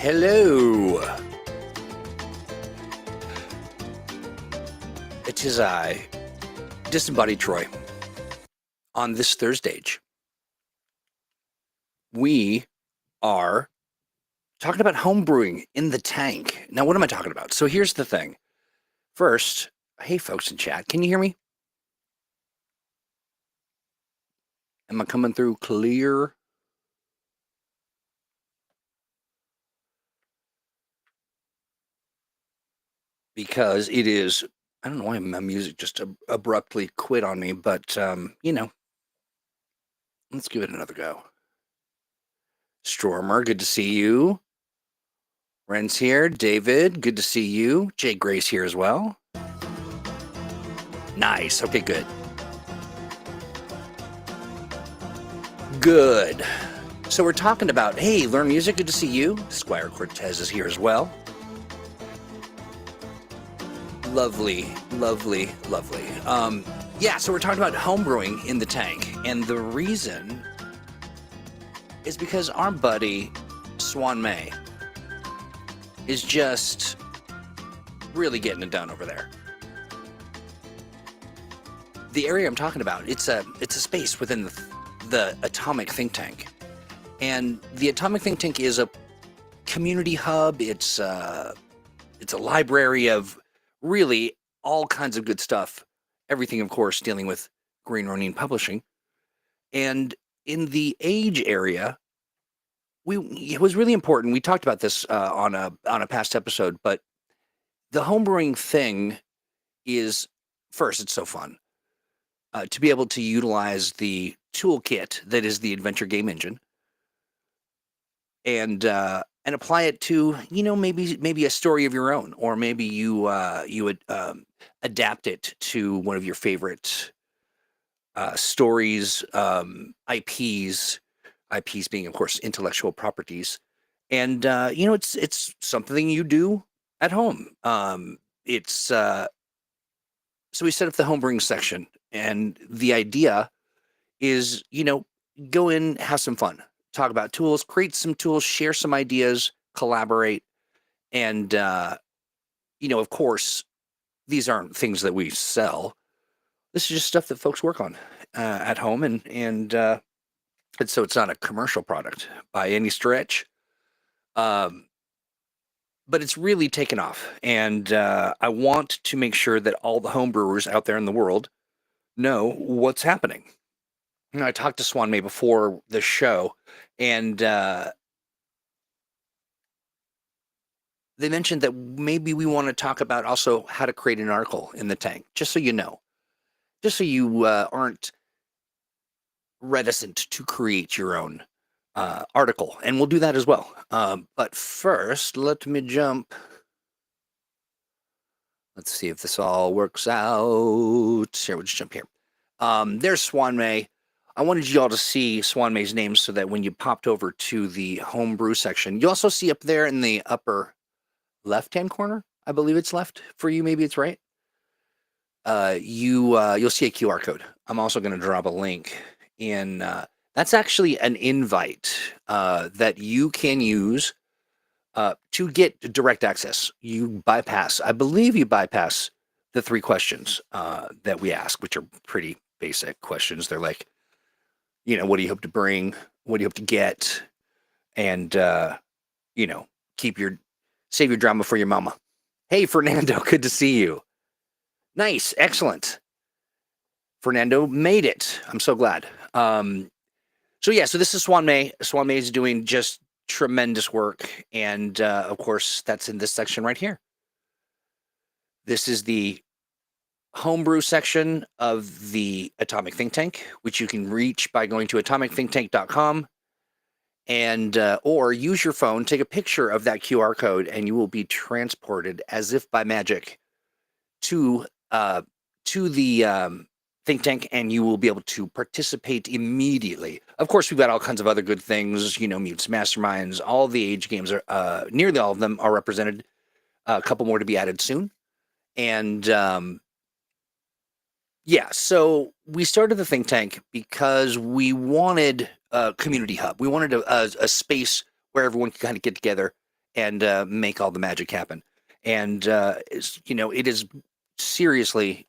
Hello. It is I, Disembodied Troy. On this ThursdAGE, we are talking about homebrewing in the tank. Now, what am I talking about? So here's the thing. First, hey, folks in chat, can you hear me? Am I coming through clear? Because it is, I don't know why my music just abruptly quit on me, but, let's give it another go. Stormer, good to see you. Ren's here. David, good to see you. Jay Grace here as well. Nice. Okay, good. Good. So we're talking about, hey, learn music. Good to see you. Squire Cortez is here as well. Lovely, lovely, lovely. So we're talking about homebrewing in the tank. And the reason is because our buddy, Swan May, is just really getting it done over there. The area I'm talking about, it's a space within the Atomic Think Tank. And the Atomic Think Tank is a community hub. It's a library of really all kinds of good stuff. Everything, of course, dealing with Green Ronin Publishing. And in the Age area, it was really important. We talked about this on a past episode, but the homebrewing thing is, first, it's so fun to be able to utilize the toolkit that is the adventure game engine and apply it to, maybe a story of your own, or maybe you would adapt it to one of your favorite stories, IPs being, of course, intellectual properties. And, it's something you do at home. So we set up the homebrewing section, and the idea is, go in, have some fun, talk about tools, create some tools, share some ideas, collaborate. And, of course, these aren't things that we sell. This is just stuff that folks work on at home. And so it's not a commercial product by any stretch. But it's really taken off. And I want to make sure that all the homebrewers out there in the world know what's happening. I talked to Swan May before the show, and they mentioned that maybe we want to talk about also how to create an article in the tank, just so you know, just so you aren't reticent to create your own article, and we'll do that as well. But first, let me jump. Let's see if this all works out. Here, we'll just jump here. There's Swan May. I wanted you all to see Swan May's name so that when you popped over to the homebrew section, you also see up there in the upper left-hand corner, I believe it's left for you, maybe it's right. You'll see a QR code. I'm also going to drop a link in. That's actually an invite that you can use to get direct access. I believe you bypass the 3 questions that we ask, which are pretty basic questions. They're like, what do you hope to bring? What do you hope to get? And, save your drama for your mama. Hey, Fernando, good to see you. Nice, excellent. Fernando made it. I'm so glad. So this is Swan May. Swan May is doing just tremendous work. And, of course, that's in this section right here. This is the homebrew section of the Atomic Think Tank, which you can reach by going to atomicthinktank.com and or use your phone, take a picture of that QR code, and you will be transported as if by magic to the think tank, and you will be able to participate immediately. Of course, we've got all kinds of other good things, Mutants, Masterminds, all the Age games are nearly all of them are represented. A couple more to be added soon. And so we started the think tank because we wanted a community hub. We wanted a space where everyone could kind of get together and make all the magic happen. And it is seriously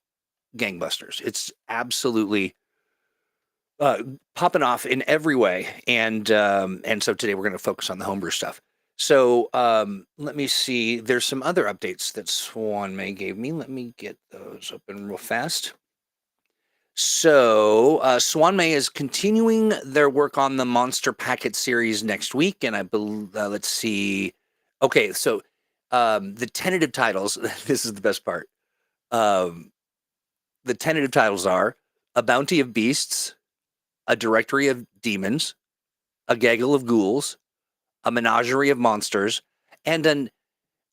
gangbusters. It's absolutely popping off in every way. And so today we're going to focus on the homebrew stuff. So let me see. There's some other updates that Swan May gave me. Let me get those open real fast. So Swan May is continuing their work on the Monster Packet series next week, and I believe let's see. Okay, so the tentative titles. This is the best part. The tentative titles are A Bounty of Beasts, A Directory of Demons, A Gaggle of Ghouls, A Menagerie of Monsters, and an.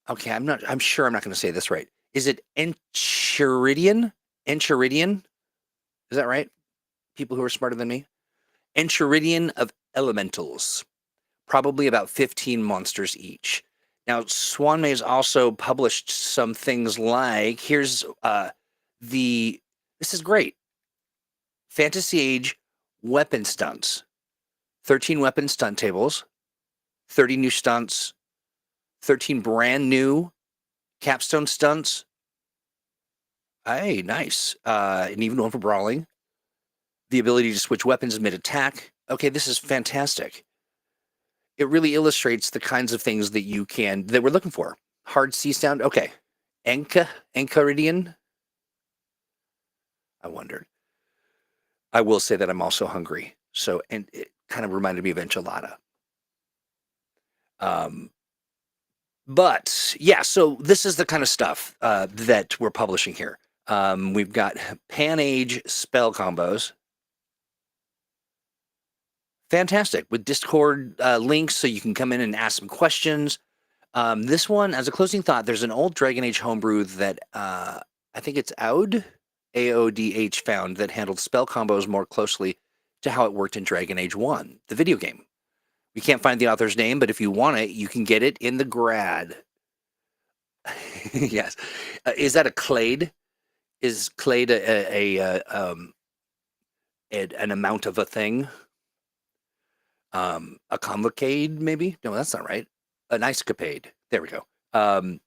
Okay, I'm sure I'm not going to say this right. Is it Enchiridion? Enchiridion? Is that right? People who are smarter than me. Enchiridion of Elementals, probably about 15 monsters each. Now, Swan May has also published some things like, here's this is great. Fantasy Age weapon stunts. 13 weapon stunt tables, 30 new stunts, 13 brand new capstone stunts. Hey, nice. And even one for brawling. The ability to switch weapons mid-attack. Okay, this is fantastic. It really illustrates the kinds of things that we're looking for. Hard C sound. Okay. Enchiridion. I wondered. I will say that I'm also hungry. So, and it kind of reminded me of enchilada. But yeah, so this is the kind of stuff that we're publishing here. We've got Pan-Age spell combos. Fantastic, with Discord links so you can come in and ask some questions. This one, as a closing thought, there's an old Dragon Age homebrew that I think it's AODH found that handled spell combos more closely to how it worked in Dragon Age 1, the video game. We can't find the author's name, but if you want it, you can get it in the grad. Yes. Is that a clade? Is clade an amount of a thing? A convocade, maybe? No, that's not right. An icecapade. There we go. And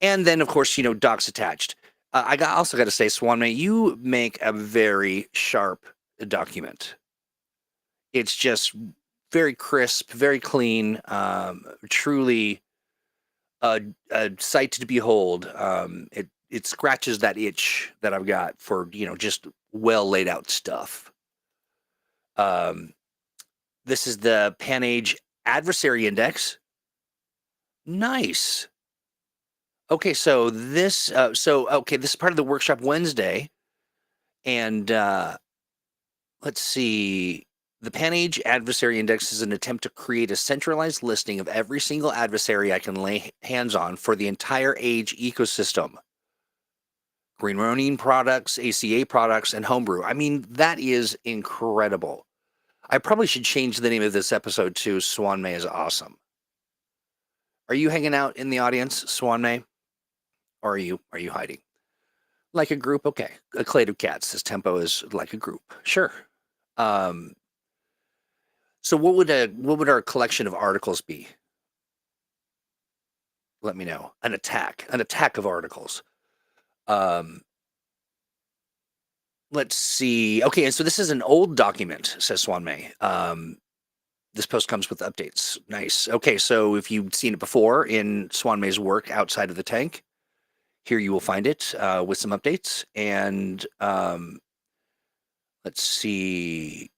then, of course, docs attached. Also got to say, Swan May, you make a very sharp document. It's just very crisp, very clean, truly a sight to behold. It scratches that itch that I've got for just well laid out stuff. This is the Pan-Age Adversary Index. Nice. Okay, so this is part of the workshop Wednesday, and let's see. The Pan-Age Adversary Index is an attempt to create a centralized listing of every single adversary I can lay hands on for the entire Age ecosystem. Green Ronin products, ACA products, and homebrew. I mean, that is incredible. I probably should change the name of this episode to Swan May is Awesome. Are you hanging out in the audience, Swan May? Or are you hiding? Like a group? Okay. A clade of cats. This tempo is like a group. Sure. So what would our collection of articles be? Let me know. An attack of articles. Let's see. Okay, and so this is an old document, says Swan May. This post comes with updates. Nice. Okay, so if you've seen it before in Swan May's work outside of the tank, here you will find it with some updates. And let's see.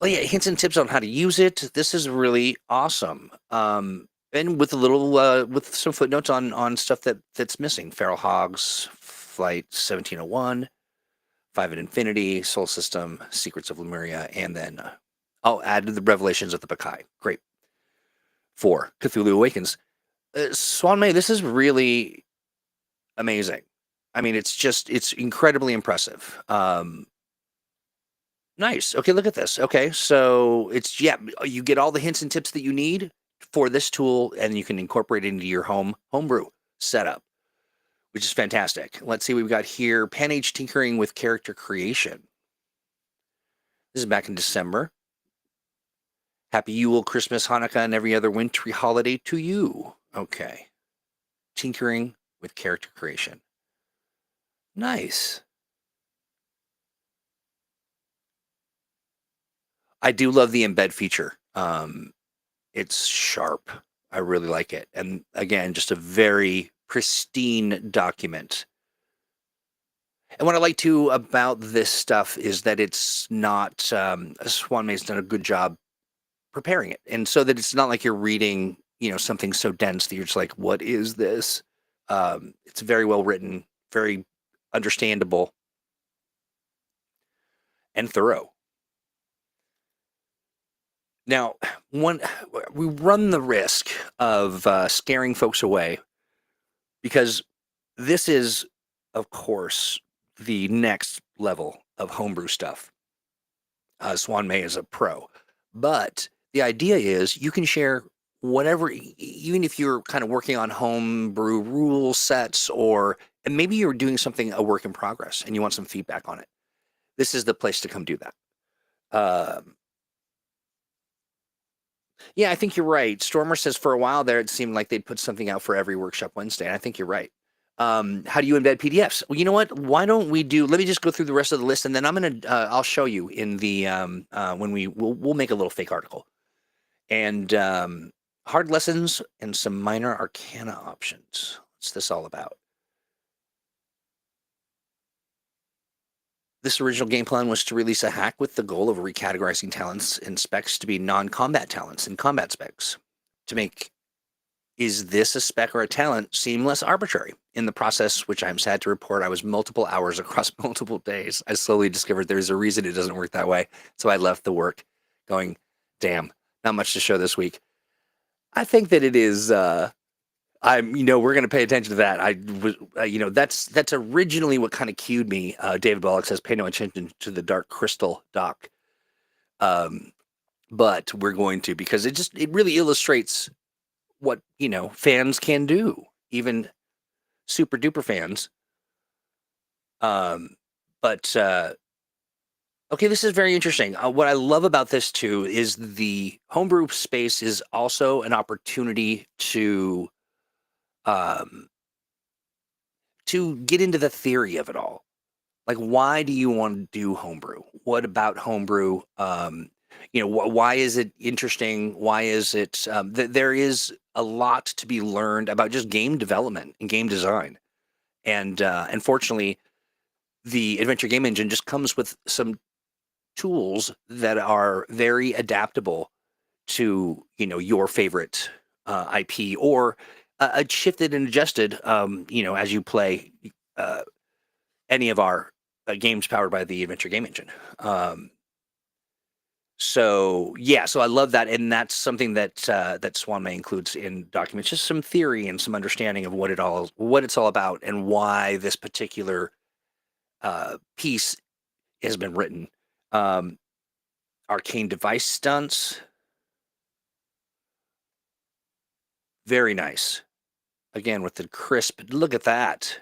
Oh yeah, hints and tips on how to use it. This is really awesome. And with a little with some footnotes on stuff that's missing. Feral Hogs, Flight 1701, 5 at Infinity, Soul System, Secrets of Lemuria, and then I'll add the Revelations of the Bakai. Great. 4, Cthulhu Awakens. Swan May, this is really amazing. I mean, it's incredibly impressive. Nice. Okay, look at this. Okay, so you get all the hints and tips that you need for this tool, and you can incorporate it into your homebrew setup, which is fantastic. Let's see what we've got here. Pan-Age Tinkering with Character Creation. This is back in December. Happy Yule, Christmas, Hanukkah, and every other wintry holiday to you. Okay. Tinkering with character creation. Nice. I do love the embed feature. It's sharp. I really like it. And again, just a very pristine document. And what I like too about this stuff is that it's not, Swan May's done a good job preparing it. And so that it's not like you're reading, something so dense that you're just like, what is this? It's very well written, very understandable, and thorough. Now, we run the risk of scaring folks away because this is, of course, the next level of homebrew stuff. Swan May is a pro, but the idea is you can share whatever, even if you're kind of working on homebrew rule sets, or and maybe you're doing something a work in progress and you want some feedback on it. This is the place to come do that. Yeah, I think you're right. Stormer says for a while there, it seemed like they'd put something out for every workshop Wednesday. And I think you're right. How do you embed PDFs? Well, you know what? Why don't we let me just go through the rest of the list, and then I'll show you in the, when we'll make a little fake article. And hard lessons and some minor arcana options. What's this all about? This original game plan was to release a hack with the goal of recategorizing talents and specs to be non-combat talents and combat specs to make is this a spec or a talent seem less arbitrary. In the process, which I'm sad to report, I was multiple hours across multiple days. I slowly discovered there's a reason it doesn't work that way. So I left the work going, damn, not much to show this week. I think that it is, we're going to pay attention to that. I was, that's originally what kind of cued me. David Bullock says, pay no attention to the Dark Crystal doc. But we're going to, because it really illustrates what, fans can do, even super duper fans. Okay, this is very interesting. What I love about this too is the homebrew space is also an opportunity to get into the theory of it all. Like, why do you want to do homebrew? What about homebrew? Why is it interesting? Why is it there is a lot to be learned about just game development and game design. And unfortunately, the Adventure Game Engine just comes with some tools that are very adaptable to, your favorite IP, or shifted and adjusted, as you play any of our games powered by the Adventure Game Engine. So I love that, and that's something that that Swan May includes in documents, just some theory and some understanding of what it's all about, and why this particular piece has been written. Arcane device stunts, very nice. Again with the crisp. Look at that,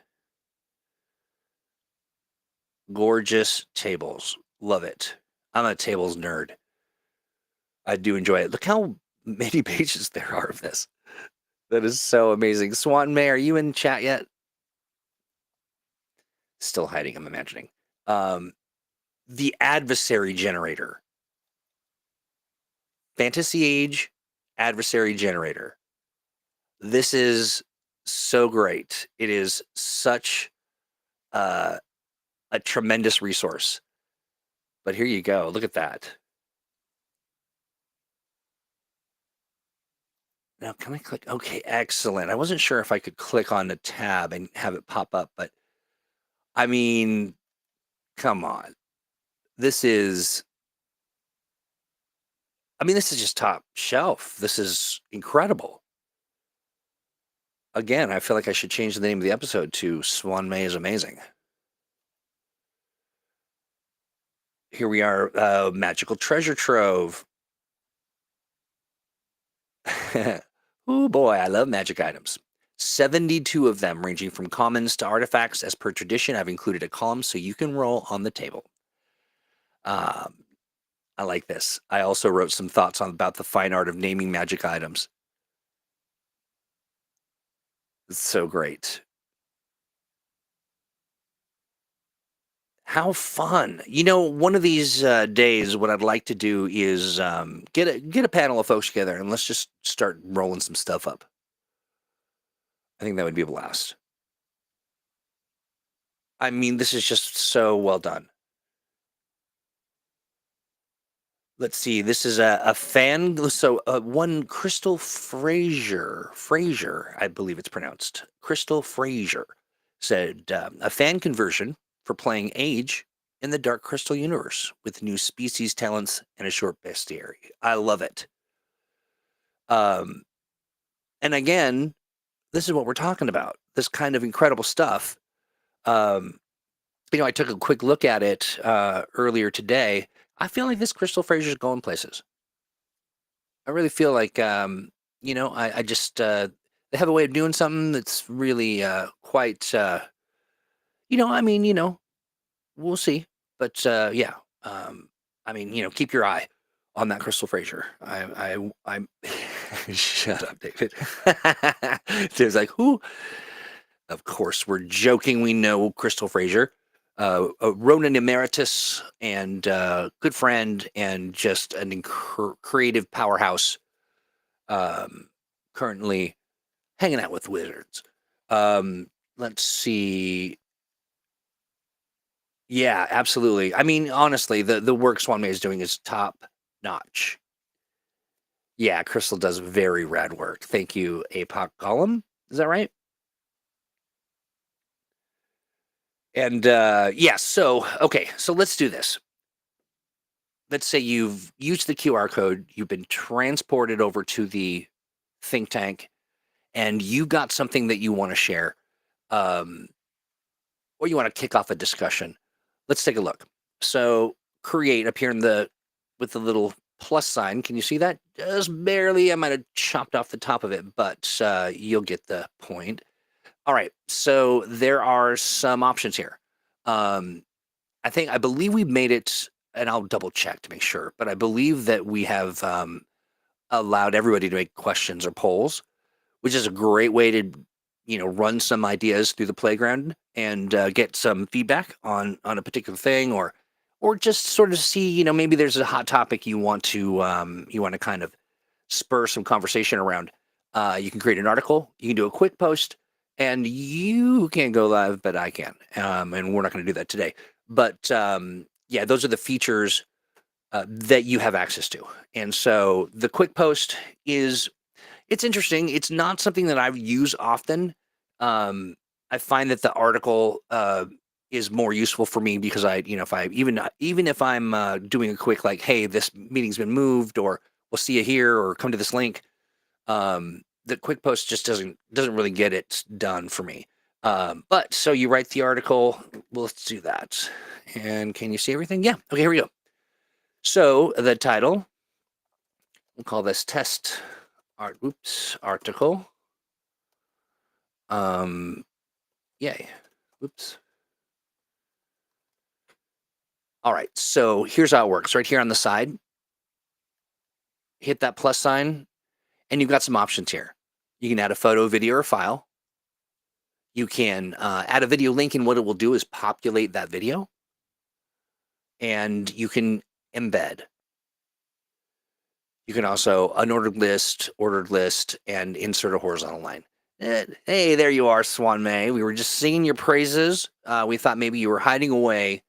gorgeous tables. Love it. I'm a tables nerd. I do enjoy it. Look how many pages there are of this. That is so amazing. Swan May, are you in chat yet? Still hiding, I'm imagining. The adversary generator. Fantasy Age adversary generator. This is so great. It is such a tremendous resource. But here you go. Look at that. Now, can I click? Okay, excellent. I wasn't sure if I could click on the tab and have it pop up, but I mean, come on. This is just top shelf. This is incredible. Again, I feel like I should change the name of the episode to Swan May is Amazing. Here we are, Magical Treasure Trove. Oh boy, I love magic items. 72 of them, ranging from commons to artifacts. As per tradition, I've included a column so you can roll on the table. I like this. I also wrote some thoughts on about the fine art of naming magic items. It's so great. How fun. One of these days, what I'd like to do is get a panel of folks together and let's just start rolling some stuff up. I think that would be a blast. I mean, this is just so well done. Let's see. This is a fan. So one Crystal Fraser, I believe it's pronounced. Crystal Fraser said a fan conversion for playing Age in the Dark Crystal universe with new species, talents, and a short bestiary. I love it. Um, and again, this is what we're talking about. This kind of incredible stuff. Um, I took a quick look at it earlier today. I feel like this Crystal Fraser is going places. I really feel like, I just, they have a way of doing something that's really quite, we'll see. But yeah, keep your eye on that Crystal Fraser. I'm, shut up, David. There's like, who? Of course, we're joking. We know Crystal Fraser, a Ronan emeritus and good friend and just an creative powerhouse. Currently hanging out with wizards. Let's see. Yeah, absolutely. I mean, honestly, the work Swan May is doing is top notch. Yeah, Crystal does very rad work. Thank you, Apoc Gollum. Is that right? And yeah, so okay, so let's do this. Let's say you've used the QR code, you've been transported over to the think tank, and you got something that you want to share. Um, or you want to kick off a discussion, let's take a look. So create up here in the with the little plus sign. Can you see that? Just barely. I might have chopped off the top of it, but you'll get the point. All right. So there are some options here. Um, I believe we made it, and I'll double check to make sure, but I believe that we have allowed everybody to make questions or polls, which is a great way to run some ideas through the playground and get some feedback on a particular thing, or just sort of see maybe there's a hot topic you want to kind of spur some conversation around. You can create an article, you can do a quick post, and you can't go live, but I can, and we're not going to do that today. But yeah, those are the features that you have access to. And so the quick post it's interesting. It's not something that I use often. I find that the article is more useful for me because if I even if I'm doing a quick like, hey, this meeting's been moved, or we'll see you here, or come to this link. The quick post just doesn't really get it done for me. But so you write the article. Well, let's do that. And can you see everything? Yeah. Okay. Here we go. So the title. We'll call this test article. Yay. Oops. All right. So here's how it works. Right here on the side, hit that plus sign, and you've got some options here. You can add a photo, video, or file. You can add a video link, and what it will do is populate that video. And you can embed. You can also unordered list, ordered list, and insert a horizontal line. Hey, there you are, Swan May. We were just singing your praises. We thought maybe you were hiding away,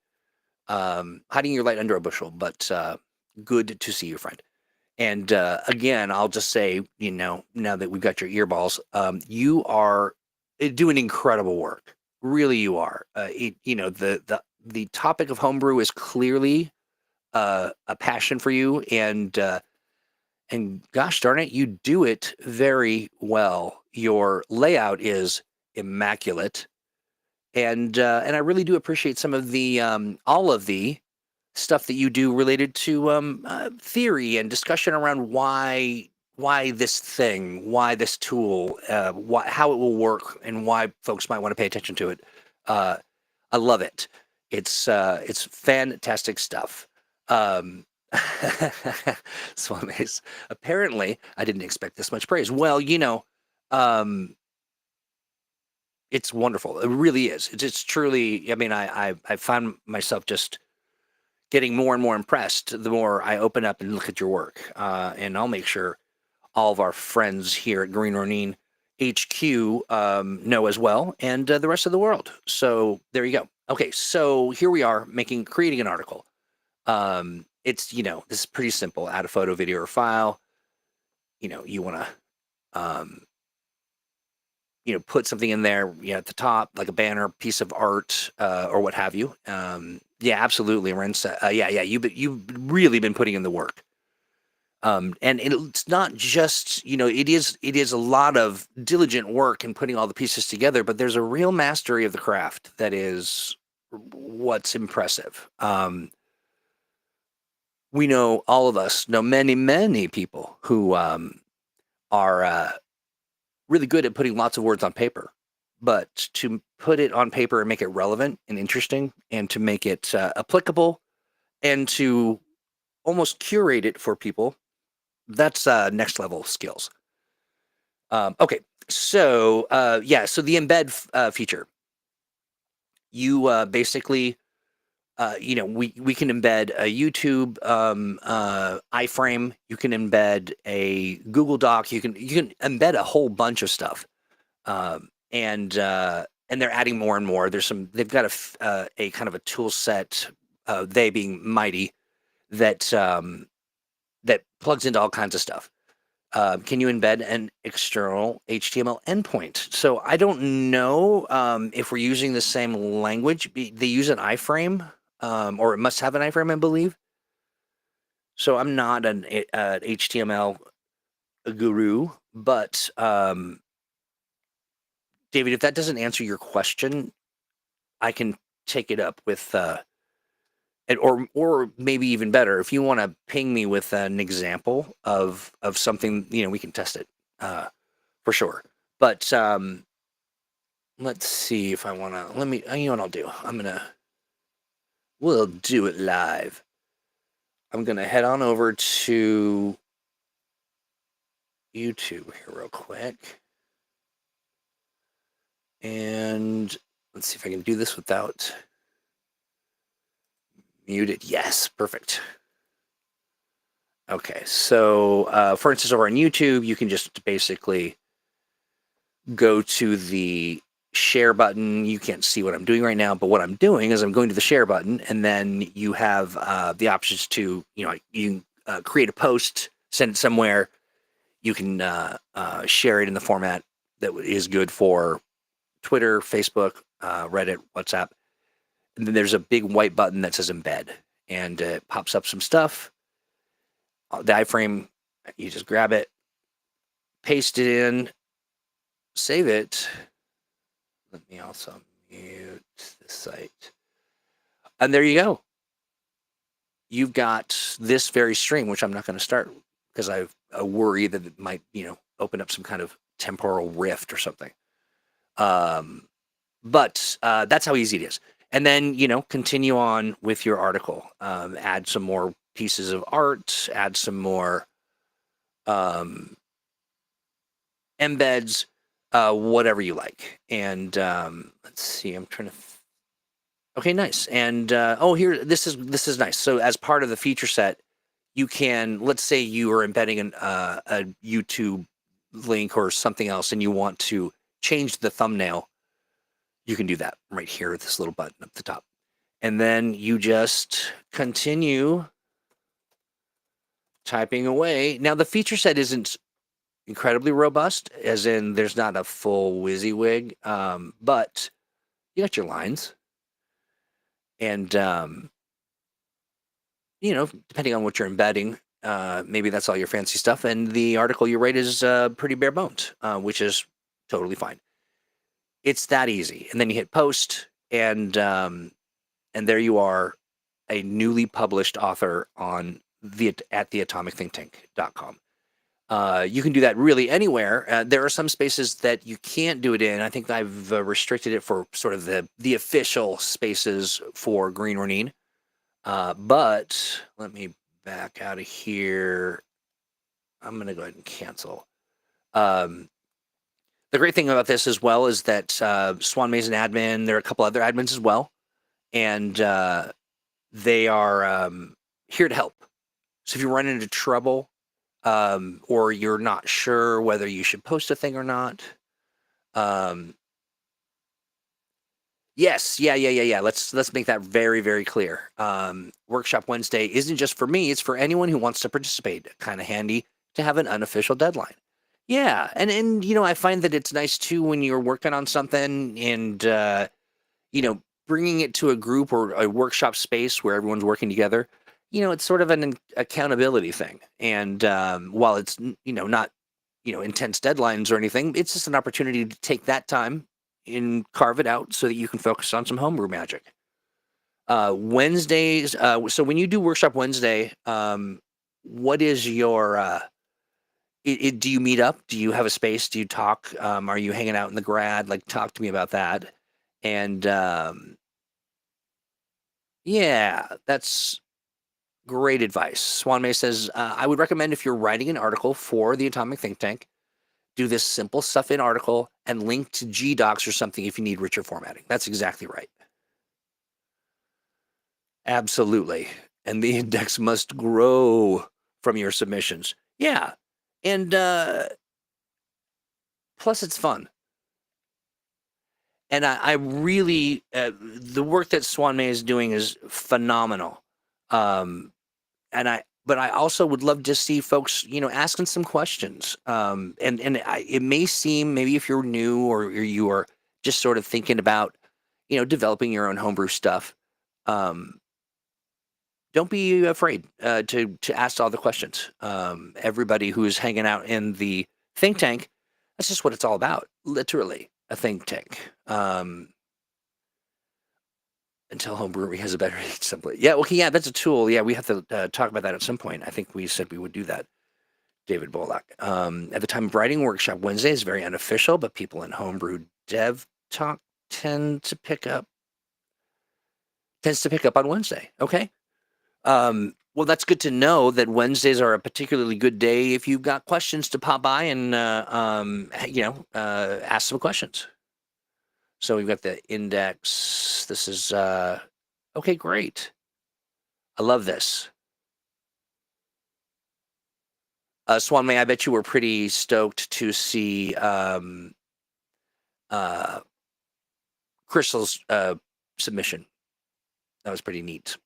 hiding your light under a bushel, but good to see you, friend. And again, I'll just say, now that we've got your earballs, you are doing incredible work. Really, you are. The topic of homebrew is clearly a passion for you, and gosh darn it, you do it very well. Your layout is immaculate, and I really do appreciate some of the all of the stuff that you do related to theory and discussion around why this thing, why this tool, how it will work, and why folks might want to pay attention to it. I love it. It's fantastic stuff. Swames. Apparently, I didn't expect this much praise. Well, um, it's wonderful. It really is. It's truly. I mean, I find myself just getting more and more impressed the more I open up and look at your work. And I'll make sure all of our friends here at Green Ronin HQ know as well, and the rest of the world. So there you go. Okay, so here we are creating an article. It's this is pretty simple. Add a photo, video, or file. You want to put something in there, at the top, like a banner, piece of art, or what have you. Yeah, absolutely, Renz. Yeah, you've really been putting in the work. And it's not just, it is a lot of diligent work in putting all the pieces together, but there's a real mastery of the craft that is what's impressive. We know, all of us know many people who are really good at putting lots of words on paper, but to put it on paper and make it relevant and interesting, and to make it applicable, and to almost curate it for people, that's next level skills. Okay, so so the embed feature, you basically, we can embed a YouTube iframe. You can embed a Google Doc. You can embed a whole bunch of stuff, and they're adding more and more. They've got a kind of a tool set, they being Mighty, that that plugs into all kinds of stuff. Can you embed an external HTML endpoint? So I don't know if we're using the same language. They use an iframe, or it must have an iframe, I believe. So I'm not an HTML guru, but David, if that doesn't answer your question, I can take it up with, or maybe even better, if you want to ping me with an example of something, we can test it for sure. But let's see if I want to. Let me. You know what I'll do? We'll do it live. I'm gonna head on over to YouTube here real quick, and let's see if I can do this without muted. Yes, perfect. Okay, so for instance, over on YouTube, you can just basically go to the share button. You can't see what I'm doing right now, but what I'm doing is I'm going to the share button, and then you have the options to, you can create a post, send it somewhere. You can share it in the format that is good for Twitter, Facebook, Reddit, WhatsApp. And then there's a big white button that says embed, and it pops up some stuff. The iframe, you just grab it, paste it in, save it. Let me also mute the site. And there you go. You've got this very stream, which I'm not going to start because I worry that it might, open up some kind of temporal rift or something. But that's how easy it is. And then, continue on with your article. Add some more pieces of art, add some more embeds, whatever you like. And let's see, I'm trying to. Okay, nice. And here, this is nice. So as part of the feature set, you can, let's say you are embedding a YouTube link or something else, and you want to change the thumbnail. You can do that right here with this little button up the top. And then you just continue typing away. Now, the feature set isn't incredibly robust, as in there's not a full WYSIWYG, but you got your lines. And, depending on what you're embedding, maybe that's all your fancy stuff. And the article you write is pretty bare bones, which is totally fine. It's that easy. And then you hit post, and there you are, a newly published author at theatomicthinktank.com. You can do that really anywhere. There are some spaces that you can't do it in. I think I've restricted it for sort of the official spaces for Green Ronin. But let me back out of here. I'm going to go ahead and cancel. The great thing about this as well is that Swan May's an admin. There are a couple other admins as well, and they are here to help. So if you run into trouble, or you're not sure whether you should post a thing or not, yes, yeah. Let's make that very, very clear. Workshop Wednesday isn't just for me; it's for anyone who wants to participate. Kind of handy to have an unofficial deadline. Yeah, and I find that it's nice too when you're working on something and bringing it to a group or a workshop space where everyone's working together. It's sort of an accountability thing. And while it's not intense deadlines or anything, it's just an opportunity to take that time and carve it out so that you can focus on some homebrew magic. Wednesdays. So when you do Workshop Wednesday, what is your do you meet up? Do you have a space? Do you talk? Are you hanging out in the grad? Like, talk to me about that. And yeah, that's great advice. Swan May says, I would recommend if you're writing an article for the Atomic Think Tank, do this simple stuff in article and link to GDocs or something if you need richer formatting. That's exactly right. Absolutely. And the index must grow from your submissions. Yeah. And plus it's fun. And I really, the work that Swan May is doing is phenomenal. But I also would love to see folks, asking some questions. It may seem, maybe if you're new or you are just sort of thinking about, developing your own homebrew stuff, don't be afraid to ask all the questions. Everybody who's hanging out in the think tank, that's just what it's all about, literally. A think tank. Until home brewery has a better template. Yeah, okay, yeah, that's a tool. Yeah, we have to talk about that at some point. I think we said we would do that. David Bollock. At the time of writing, Workshop Wednesday is very unofficial, but people in homebrew dev talk tends to pick up on Wednesday. Okay. Well, that's good to know that Wednesdays are a particularly good day if you've got questions to pop by and ask some questions. So we've got the index. This is okay, great. I love this. Swan May, I bet you were pretty stoked to see Crystal's submission. That was pretty neat.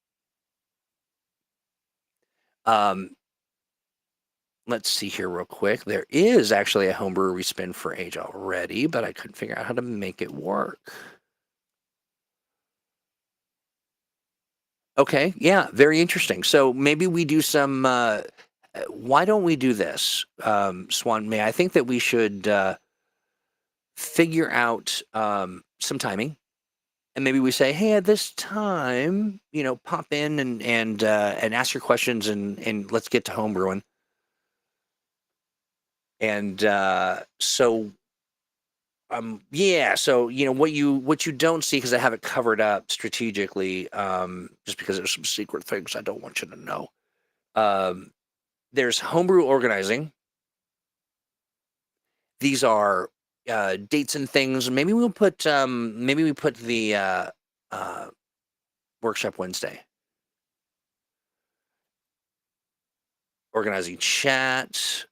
Let's see here real quick. There is actually a homebrewery spin for age already, but I couldn't figure out how to make it work. Okay, yeah, very interesting. So maybe we do some. Why don't we do this, Swan May? I think that we should figure out some timing, and maybe we say, hey, at this time, pop in and ask your questions, and let's get to homebrewing. And so what you don't see, because I have it covered up strategically, just because there's some secret things I don't want you to know. There's homebrew organizing. These are dates and things. Maybe we put the Workshop Wednesday. Organizing chat.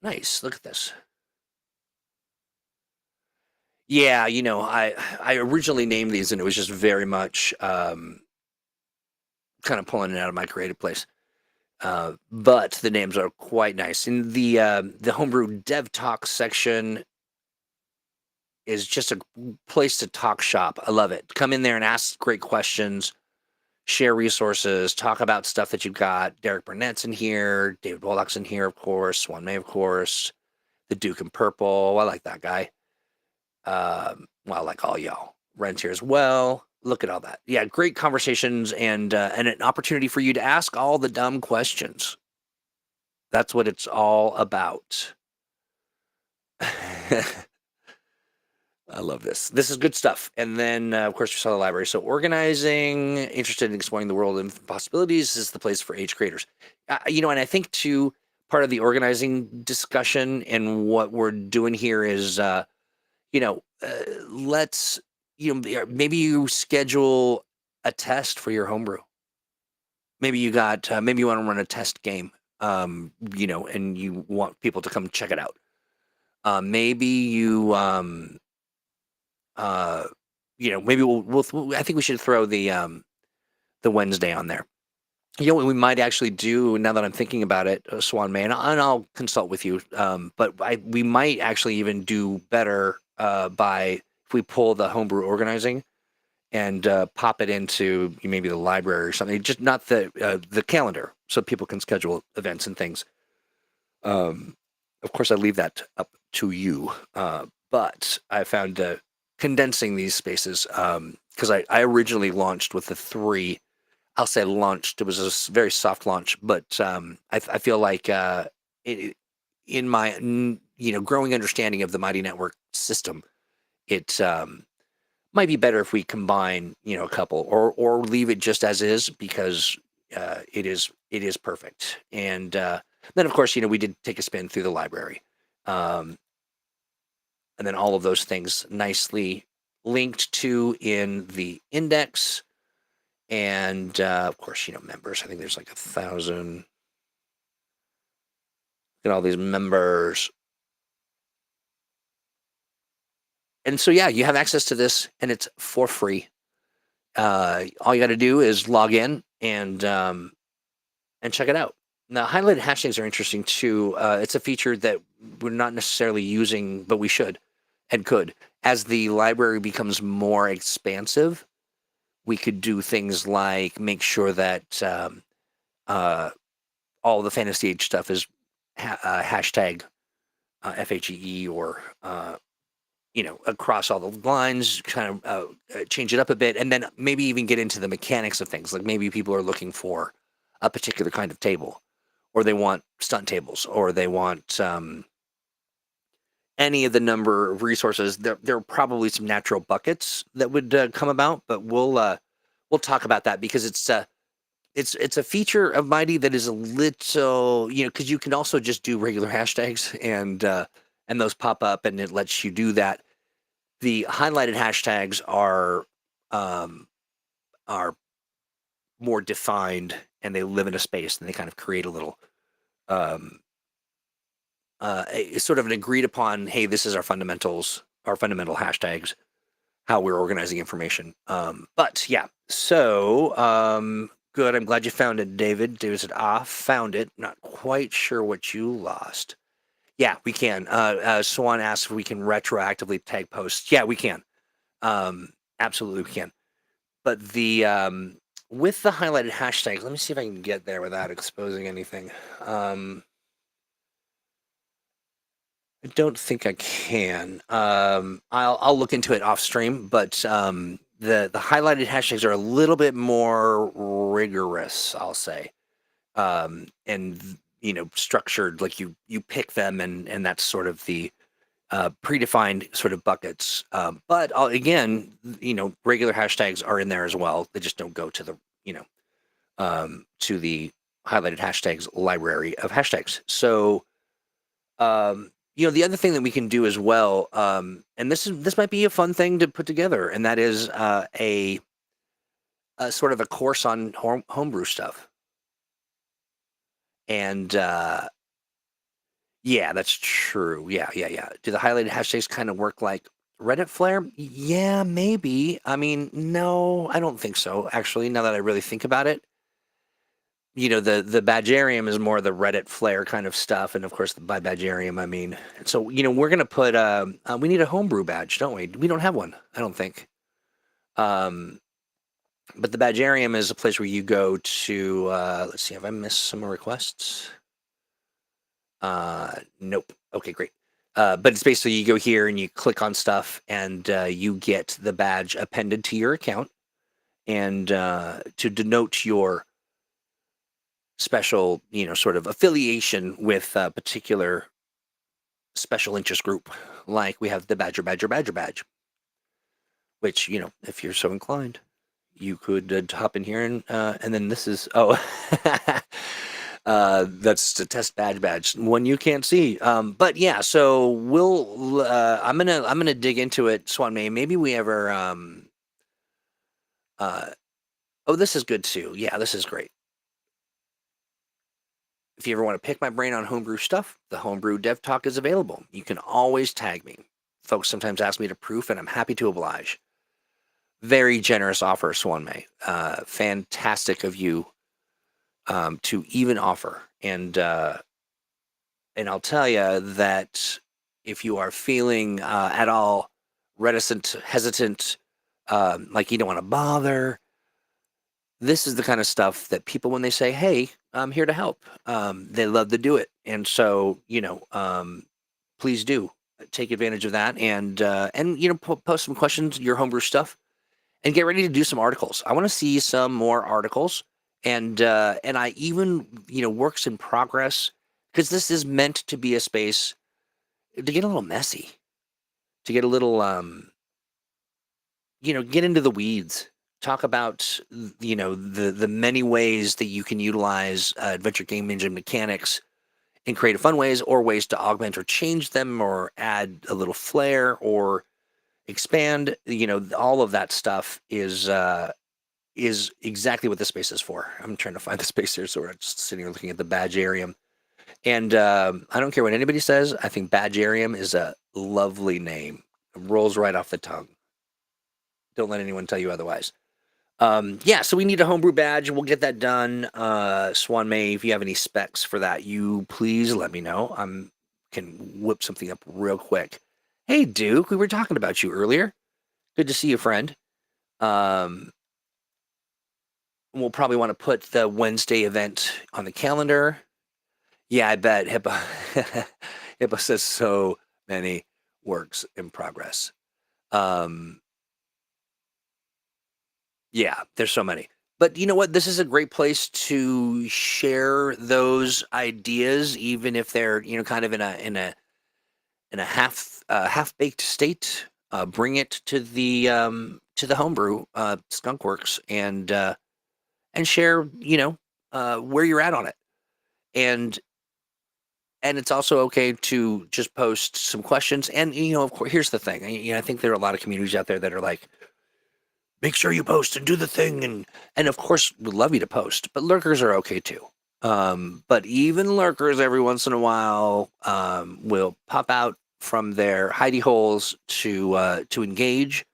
Nice. Look at this. Yeah, I originally named these, and it was just very much kind of pulling it out of my creative place. But the names are quite nice. In the homebrew dev talk section is just a place to talk shop. I love it. Come in there and ask great questions, share resources, talk about stuff that you've got. Derek Burnett's in here, David Bollock's in here, of course, Swan May, of course, the Duke in Purple. I like that guy. Well, I like all y'all. Ren's here as well. Look at all that. Yeah, great conversations and an opportunity for you to ask all the dumb questions. That's what it's all about. I love this. This is good stuff. And then, of course, we saw the library. So organizing, interested in exploring the world of possibilities is the place for age creators. And I think, too, part of the organizing discussion and what we're doing here is, let's, maybe you schedule a test for your homebrew. Maybe maybe you want to run a test game, and you want people to come check it out. Maybe you, maybe I think we should throw the Wednesday on there. What we might actually do now that I'm thinking about it, Swan May, and I'll consult with you. But we might actually even do better by if we pull the homebrew organizing and pop it into maybe the library or something. Just not the calendar, so people can schedule events and things. Of course, I leave that up to you. But I found condensing these spaces because I originally launched with the 3. I'll say launched. It was a very soft launch, but I feel like in my growing understanding of the Mighty Network system, it might be better if we combine a couple or leave it just as is because it is perfect. And then of course we did take a spin through the library, and then all of those things nicely linked to in the index. And of course, members. I think there's like 1,000. Look at all these members. And so, yeah, you have access to this, and it's for free. All you got to do is log in and check it out. Now, highlighted hashtags are interesting too. It's a feature that we're not necessarily using, but we should and could. As the library becomes more expansive, we could do things like make sure that all the Fantasy Age stuff is hashtag FHEE or across all the lines, kind of change it up a bit, and then maybe even get into the mechanics of things. Like maybe people are looking for a particular kind of table, or they want stunt tables, or they want any of the number of resources. There are probably some natural buckets that would come about, but we'll talk about that because it's a feature of Mighty that is a little, because you can also just do regular hashtags and those pop up and it lets you do that. The highlighted hashtags are more defined and they live in a space and they kind of create a little sort of an agreed upon, hey, this is our fundamental hashtags, how we're organizing information. But yeah, so good. I'm glad you found it, David. David said, found it. Not quite sure what you lost. Yeah, we can. Swan asked if we can retroactively tag posts. Yeah, we can. Absolutely, we can. But with the highlighted hashtags, let me see if I can get there without exposing anything. I don't think I can. I'll look into it off stream, but the highlighted hashtags are a little bit more rigorous, I'll say, and structured. Like you pick them, and that's sort of the predefined sort of buckets. But again, regular hashtags are in there as well. They just don't go to the to the highlighted hashtags library of hashtags. So. The other thing that we can do as well, and this might be a fun thing to put together, and that is a sort of a course on homebrew stuff. And yeah, that's true. Yeah. Do the highlighted hashtags kind of work like Reddit Flare? Yeah, maybe. I mean, no, I don't think so. Actually, now that I really think about it. The Badgerium is more the Reddit Flare kind of stuff. And of course, by Badgerium, I mean, so, we're going to put, we need a homebrew badge, don't we? We don't have one, I don't think. But the Badgerium is a place where you go to, let's see, have I missed some requests? Nope. Okay, great. But it's basically you go here and you click on stuff and you get the badge appended to your account and to denote your special, sort of affiliation with a particular special interest group, like we have the Badger badge. which, if you're so inclined, you could hop in here and then this is, that's the test badge, one you can't see. But yeah, so I'm gonna dig into it, Swan May. Maybe we ever, uh, oh, this is good too. Yeah, this is great. If you ever want to pick my brain on homebrew stuff, the Homebrew Dev Talk is available. You can always tag me. Folks sometimes ask me to proof, and I'm happy to oblige. Very generous offer, Swan May. Fantastic of you to even offer. And I'll tell you that if you are feeling at all reticent, hesitant, like you don't want to bother, this is the kind of stuff that people, when they say, "Hey, I'm here to help," they love to do it. And so, please do take advantage of that, and post some questions, your homebrew stuff, and get ready to do some articles. I want to see some more articles, and I even works in progress, because this is meant to be a space to get a little messy, to get a little get into the weeds, talk about the many ways that you can utilize adventure game engine mechanics in creative fun ways, or ways to augment or change them, or add a little flair, or expand. All of that stuff is exactly what the space is for. I'm trying to find the space here, so we're just sitting here looking at the Badgerium. And I don't care what anybody says. I think Badgerium is a lovely name. It rolls right off the tongue. Don't let anyone tell you otherwise. Yeah, so we need a homebrew badge. We'll get that done. Swan May, if you have any specs for that, you please let me know. Can whip something up real quick. Hey, Duke, we were talking about you earlier. Good to see you, friend. We'll probably want to put the Wednesday event on the calendar. Yeah, I bet. Hippo says so many works in progress. Yeah, there's so many. But you know what? This is a great place to share those ideas, even if they're kind of in a half baked state. Bring it to the homebrew skunkworks, and share where you're at on it. And it's also okay to just post some questions. And of course, here's the thing. I think there are a lot of communities out there that are like, make sure you post and do the thing, and of course we'd love you to post, but lurkers are okay too. But even lurkers every once in a while will pop out from their hidey holes to engage,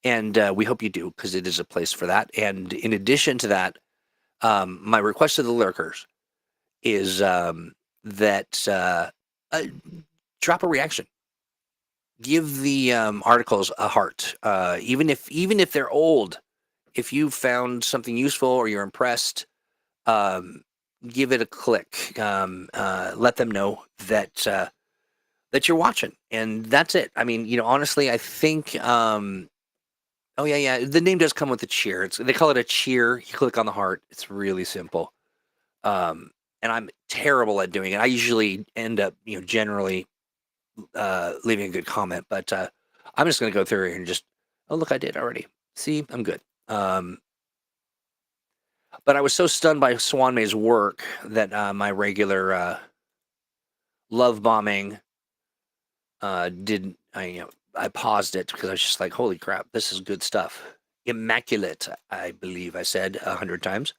and we hope you do, because it is a place for that. And in addition to that, my request to the lurkers is that drop a reaction. Give the articles a heart, even if they're old. If you found something useful or you're impressed, give it a click. Let them know that you're watching, and that's it. I mean, honestly, I think. Oh yeah. The name does come with a cheer. They call it a cheer. You click on the heart. It's really simple. And I'm terrible at doing it. I usually end up, generally leaving a good comment, but I'm just going to go through here and just, oh, look, I did already. See, I'm good. But I was so stunned by Swan May's work that my regular love bombing didn't, I paused it, because I was just like, holy crap, this is good stuff. Immaculate, I believe I said 100 times.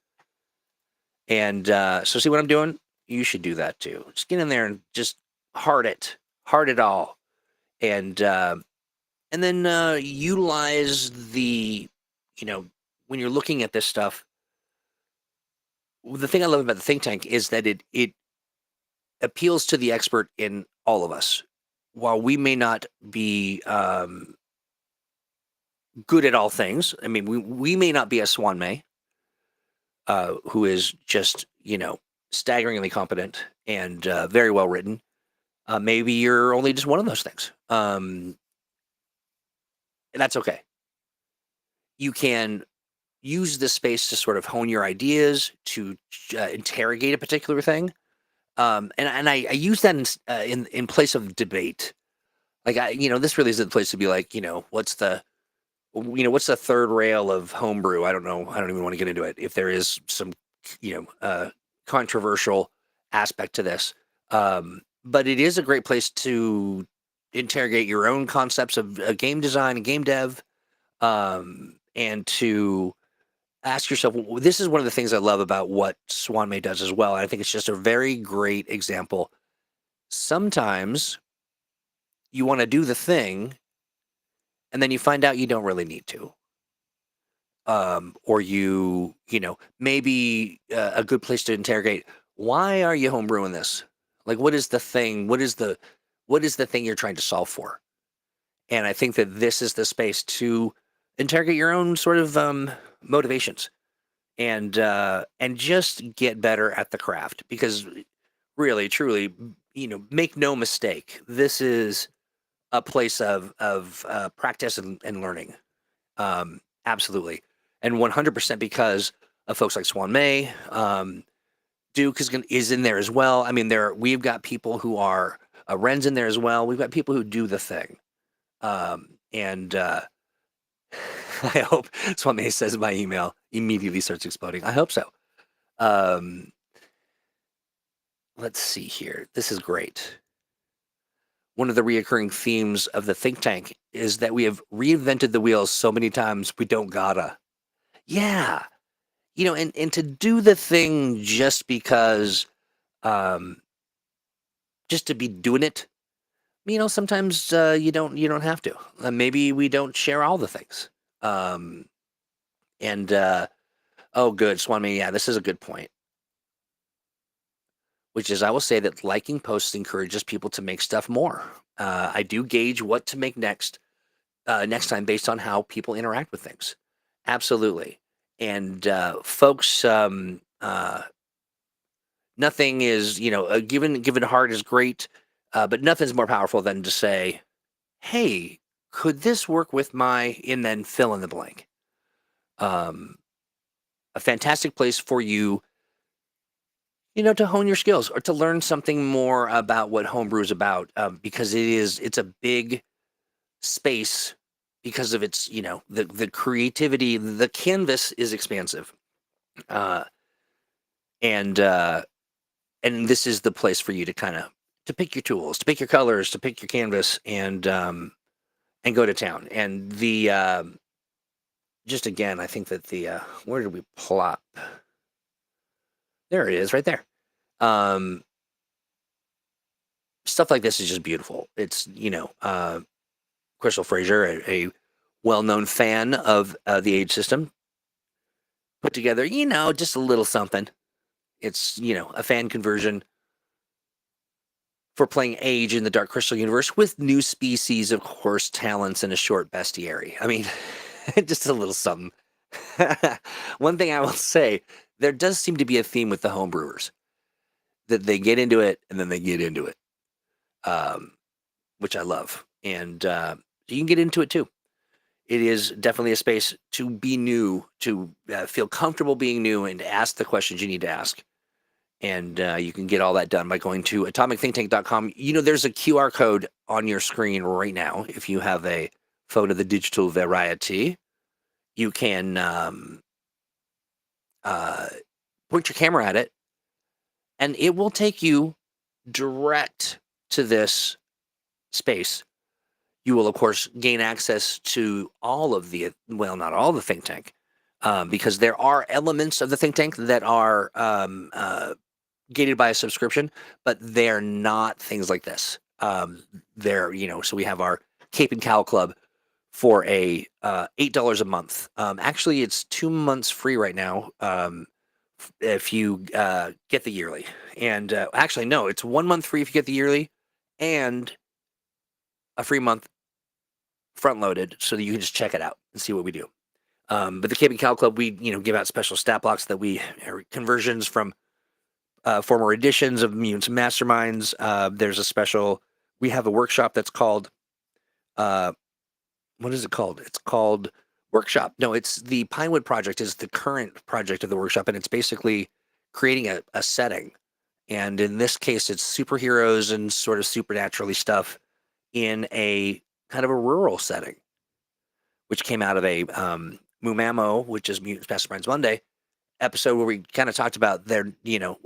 And so see what I'm doing? You should do that too. Just get in there and just heart it all. And then utilize the, when you're looking at this stuff, the thing I love about the think tank is that it appeals to the expert in all of us. While we may not be good at all things, I mean, we may not be a Swan May, who is just, staggeringly competent and very well written. Maybe you're only just one of those things. And that's okay. You can use this space to sort of hone your ideas, to interrogate a particular thing. And I use that in place of debate. Like, this really isn't the place to be like, what's the what's the third rail of homebrew? I don't know. I don't even want to get into it. If there is some, controversial aspect to this, but it is a great place to interrogate your own concepts of game design and game dev, and to ask yourself. This is one of the things I love about what Swanmay does as well. I think it's just a very great example. Sometimes you want to do the thing, and then you find out you don't really need to. Or maybe a good place to interrogate, why are you homebrewing this? Like, what is the thing? What is the thing you're trying to solve for? And I think that this is the space to interrogate your own sort of motivations, and just get better at the craft. Because really, truly, make no mistake, this is a place of practice and learning. Absolutely. And 100% because of folks like Swan May. Duke is in there as well. I mean, we've got people who are, Ren's in there as well. We've got people who do the thing. And I hope Swan May says my email immediately starts exploding. I hope so. Let's see here. This is great. One of the reoccurring themes of the think tank is that we have reinvented the wheels so many times we don't gotta. Yeah. And to do the thing just because, just to be doing it, sometimes you don't have to. Maybe we don't share all the things. And oh, good, Swanman. Yeah, this is a good point. Which is, I will say that liking posts encourages people to make stuff more. I do gauge what to make next time based on how people interact with things. Absolutely. And folks, nothing is, given heart is great, but nothing's more powerful than to say, hey, could this work with and then fill in the blank. A fantastic place for you, to hone your skills or to learn something more about what homebrew is about, because it's a big space because of its, the creativity. The canvas is expansive, and this is the place for you to kind of to pick your tools, to pick your colors, to pick your canvas, and go to town. And just again, I think that where did we plop? There it is, right there. Stuff like this is just beautiful. It's Crystal Fraser, a well-known fan of the Age system, put together just a little something. It's a fan conversion for playing Age in the Dark Crystal universe with new species, of course, talents, and a short bestiary. I mean, just a little something. One thing I will say, there does seem to be a theme with the homebrewers that they get into it and then they get into it, which I love. And you can get into it too. It is definitely a space to be new, to feel comfortable being new, and to ask the questions you need to ask. And you can get all that done by going to atomicthinktank.com. There's a QR code on your screen right now. If you have a phone of the digital variety, you can point your camera at it, and it will take you direct to this space. You will, of course, gain access to all of not all the think tank, because there are elements of the think tank that are gated by a subscription, but they're not things like this. So we have our Cape and Cow Club for a $8 a month. Actually, it's 2 months free right now if you get the yearly. And actually, no, it's 1 month free if you get the yearly, and a free month front loaded so that you can just check it out and see what we do. But the Cape and Cow Club, we give out special stat blocks that we are conversions from former editions of Mutants and Masterminds. We have a workshop that's called, what is it called? It's called Workshop. No, it's the Pinewood Project is the current project of the workshop, and it's basically creating a setting. And in this case, it's superheroes and sort of supernaturally stuff in a kind of a rural setting, which came out of a Mumamo, which is Mutants Masterminds Monday episode, where we kind of talked about their,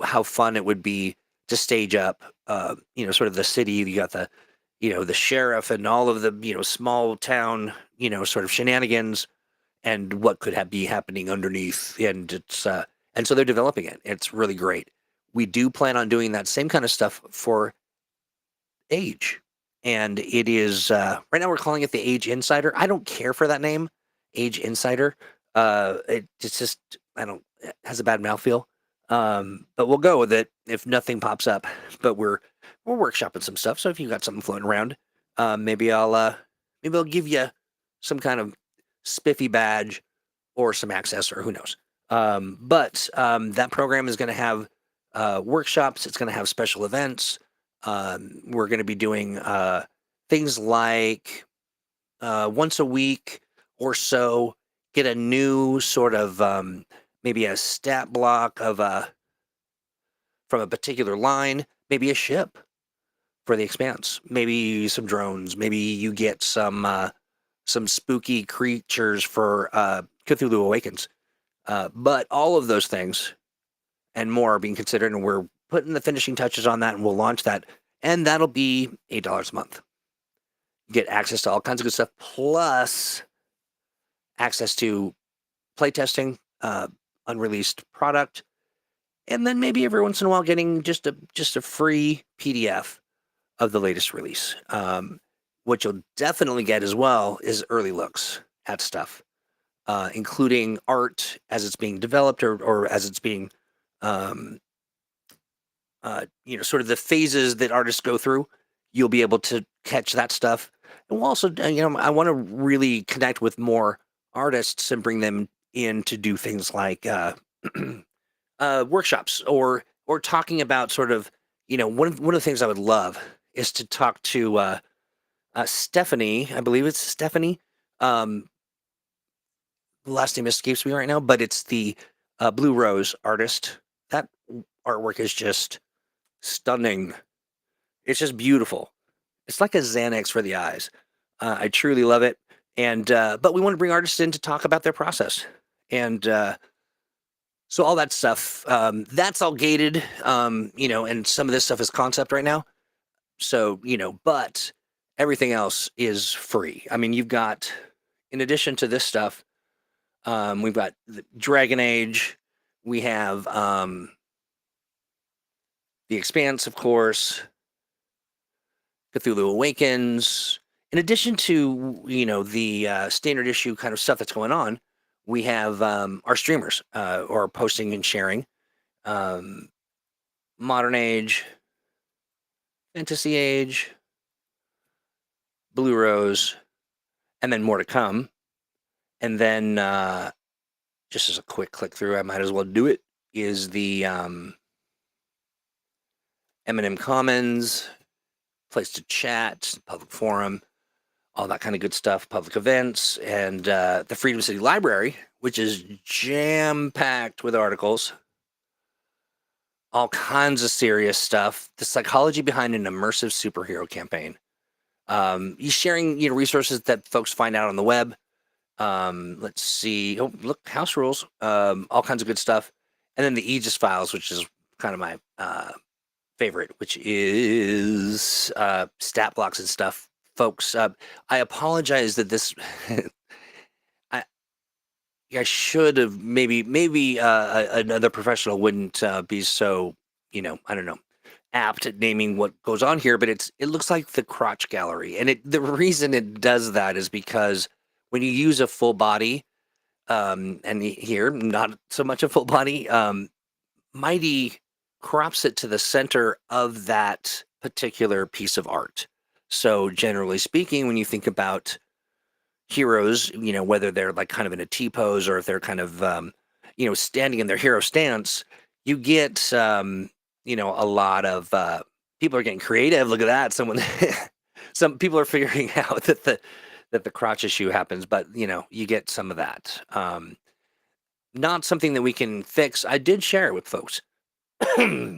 how fun it would be to stage up, sort of the city. You got the, the sheriff and all of the, small town, sort of shenanigans and what could be happening underneath. And it's, and so they're developing it. It's really great. We do plan on doing that same kind of stuff for Age. And it is, right now we're calling it the Age Insider. I don't care for that name, Age Insider. It's just, it has a bad mouthfeel. But we'll go with it if nothing pops up. But we're workshopping some stuff. So if you got something floating around, maybe I'll give you some kind of spiffy badge or some access, or who knows. But that program is going to have workshops. It's going to have special events. We're going to be doing things like once a week or so, get a new sort of maybe a stat block of from a particular line, maybe a ship for the Expanse, maybe some drones, maybe you get some spooky creatures for Cthulhu Awakens. But all of those things and more are being considered, and we're putting the finishing touches on that, and we'll launch that, and that'll be $8 a month. Get access to all kinds of good stuff, plus access to playtesting, unreleased product, and then maybe every once in a while getting just a free PDF of the latest release. What you'll definitely get as well is early looks at stuff, including art as it's being developed or as it's being, sort of the phases that artists go through. You'll be able to catch that stuff. And we'll also, I want to really connect with more artists and bring them in to do things like workshops or talking about sort of, one of the things I would love is to talk to Stephanie. I believe it's Stephanie. The last name escapes me right now, but it's the Blue Rose artist. That artwork is just stunning. It's just beautiful. It's like a Xanax for the eyes. I truly love it. And but we want to bring artists in to talk about their process. And so all that stuff, that's all gated, and some of this stuff is concept right now. So, but everything else is free. I mean, you've got, in addition to this stuff, we've got the Dragon Age. We have The Expanse, of course, Cthulhu Awakens. In addition to, the standard issue kind of stuff that's going on, we have our streamers or posting and sharing. Modern Age, Fantasy Age, Blue Rose, and then more to come. And then, just as a quick click through, I might as well do it, is the M&M Commons, place to chat, public forum, all that kind of good stuff, public events, and the Freedom City Library, which is jam-packed with articles, all kinds of serious stuff, the psychology behind an immersive superhero campaign. He's sharing, resources that folks find out on the web. Let's see. Oh, look, house rules. All kinds of good stuff. And then the Aegis Files, which is kind of my favorite, which is stat blocks and stuff. Folks, I apologize that this... I should have maybe another professional wouldn't be so, I don't know, apt at naming what goes on here, but it looks like the crotch gallery. And the reason it does that is because when you use a full body, and here, not so much a full body, Mighty crops it to the center of that particular piece of art. So generally speaking, when you think about heroes, whether they're like kind of in a T pose or if they're kind of, standing in their hero stance, you get, a lot of people are getting creative. Look at that. Some people are figuring out that the crotch issue happens, but you get some of that. Not something that we can fix. I did share it with folks.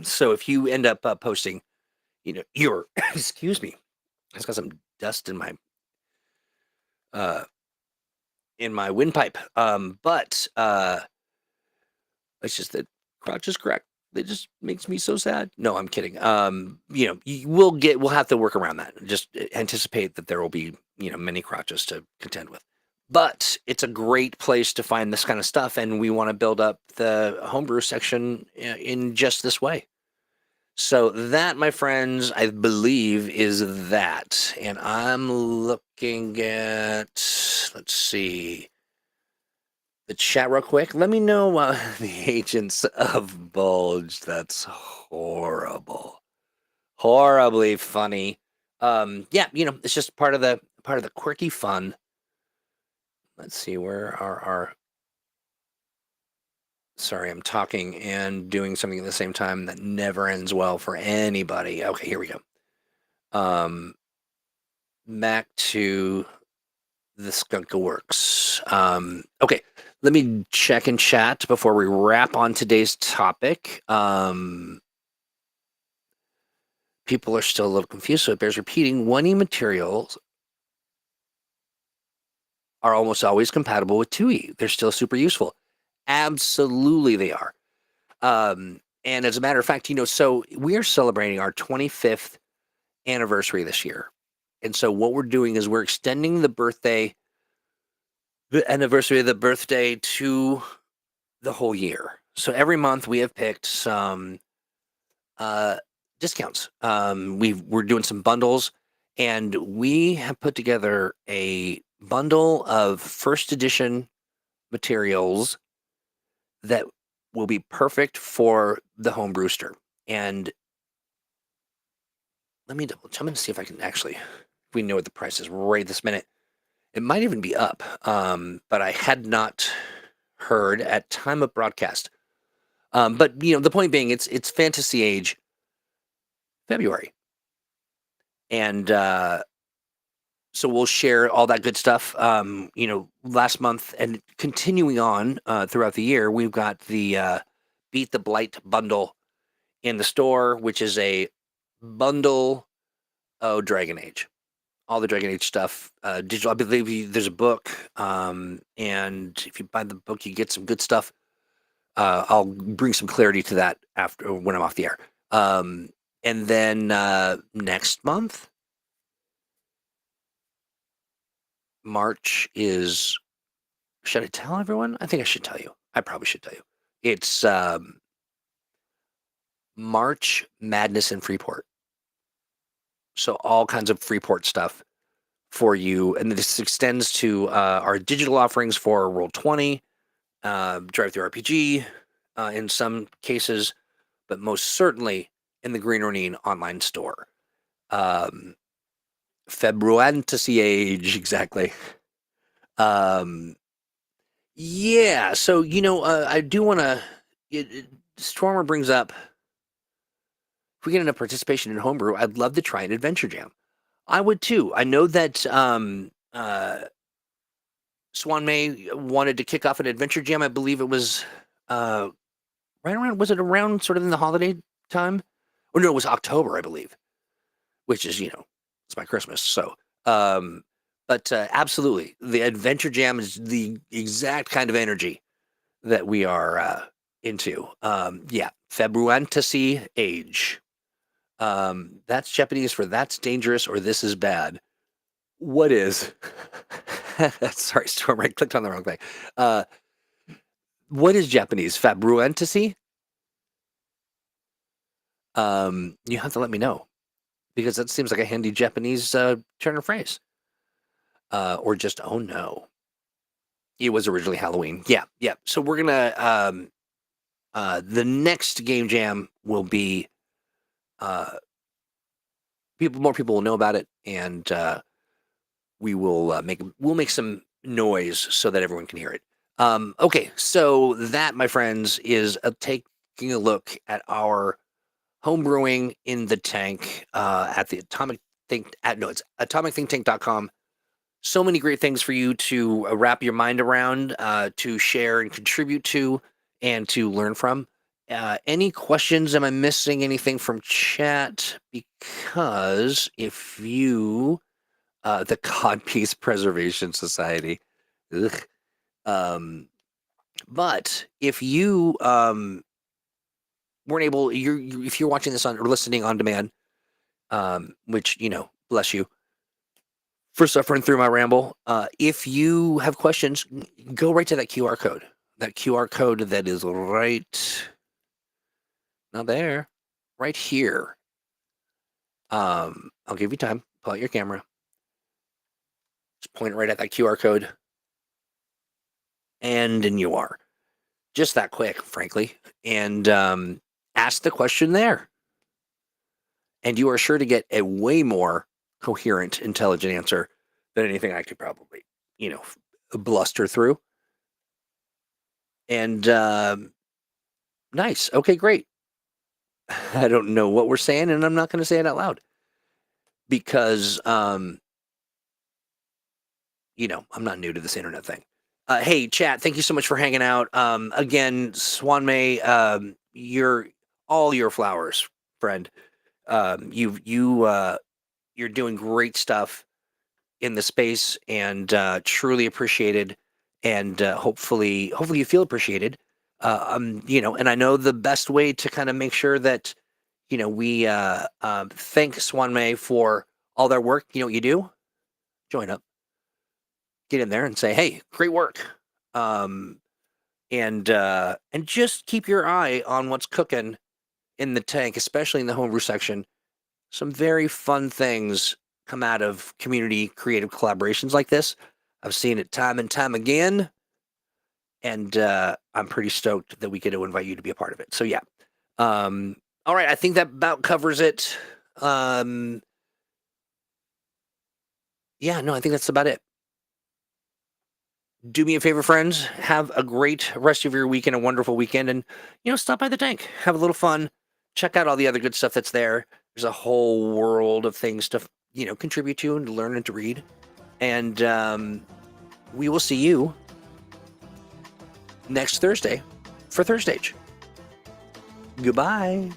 So if you end up posting, your, excuse me, I just got some dust in my in my windpipe. But it's just that crotches crack. It just makes me so sad. No, I'm kidding. We'll have to work around that. Just anticipate that there will be, many crotches to contend with. But it's a great place to find this kind of stuff, and we want to build up the homebrew section in just this way. So that, my friends, I believe is that. And I'm looking at, let's see, the chat real quick. Let me know the agents of Bulge. That's horrible. Horribly funny. Yeah, it's just part of the quirky fun. Let's see, where are our... Sorry, I'm talking and doing something at the same time that never ends well for anybody. Okay, here we go. Back to the Skunk Works. Okay, let me check in chat before we wrap on today's topic. People are still a little confused, so it bears repeating. 1E materials are almost always compatible with 2E. They're still super useful. Absolutely, they are. And as a matter of fact, so we are celebrating our 25th anniversary this year. And so what we're doing is we're extending the anniversary of the birthday to the whole year. So every month we have picked some discounts. We're doing some bundles, and we have put together a bundle of first edition materials that will be perfect for the home brewster. And let me I'm going to see if I can actually, we know what the price is right this minute. It might even be up, but I had not heard at time of broadcast. But the point being, it's Fantasy Age February, and so we'll share all that good stuff. Last month and continuing on throughout the year, we've got the Beat the Blight bundle in the store, which is a bundle of Dragon Age. All the Dragon Age stuff, digital. I believe there's a book, and if you buy the book, you get some good stuff. I'll bring some clarity to that after when I'm off the air. And then next month, March is. Should I tell everyone? I think I should tell you. I probably should tell you. It's March Madness in Freeport. So all kinds of Freeport stuff for you, and this extends to our digital offerings for Roll20, Drive-Thru RPG, in some cases, but most certainly in the Green Ronin online store. ThursdAGE, exactly. Yeah, so I do want to. Stormer brings up, if we get enough participation in Homebrew, I'd love to try an Adventure Jam. I would too. I know that Swan May wanted to kick off an Adventure Jam. I believe it was right around. Was it around sort of in the holiday time? Or no, it was October, I believe, which is it's my Christmas. So, but absolutely, the Adventure Jam is the exact kind of energy that we are into. Yeah, Februantasy Age. That's Japanese for that's dangerous or this is bad. What is? Sorry, Storm. I clicked on the wrong thing. What is Japanese? Fabruantasy? You have to let me know, because that seems like a handy Japanese turn of phrase. Or just, oh no, it was originally Halloween. Yeah. So we're gonna the next game jam will be more people will know about it, and we'll make some noise so that everyone can hear it. Okay, so that, my friends, is taking a look at our homebrewing in the tank at the Atomic Think. It's atomicthinktank.com. So many great things for you to wrap your mind around, to share and contribute to, and to learn from. Any questions? Am I missing anything from chat? Because if you, the Codpiece Preservation Society, Ugh. But if you weren't able, if you're watching this on or listening on demand, which bless you for suffering through my ramble. If you have questions, go right to that QR code. That QR code that is right, not there, right here. I'll give you time. Pull out your camera. Just point it right at that QR code. And you are. Just that quick, frankly. And ask the question there. And you are sure to get a way more coherent, intelligent answer than anything I could probably, bluster through. And nice. Okay, great. I don't know what we're saying, and I'm not going to say it out loud because, I'm not new to this internet thing. Hey, chat, thank you so much for hanging out. Again, Swan May, all your flowers, friend. You're doing great stuff in the space, and truly appreciated. And hopefully you feel appreciated. And I know the best way to kind of make sure that we thank Swan May for all their work. You know what you do? Join up, get in there, and say, "Hey, great work." And just keep your eye on what's cooking in the tank, especially in the homebrew section. Some very fun things come out of community creative collaborations like this. I've seen it time and time again, and I'm pretty stoked that we get to invite you to be a part of it. So yeah. All right, I think that about covers it. Yeah, no, I think that's about it. Do me a favor, friends. Have a great rest of your weekend, a wonderful weekend, and stop by the tank, have a little fun, check out all the other good stuff that's there. There's a whole world of things to contribute to and to learn and to read, and we will see you next Thursday for ThursdAGE. Goodbye.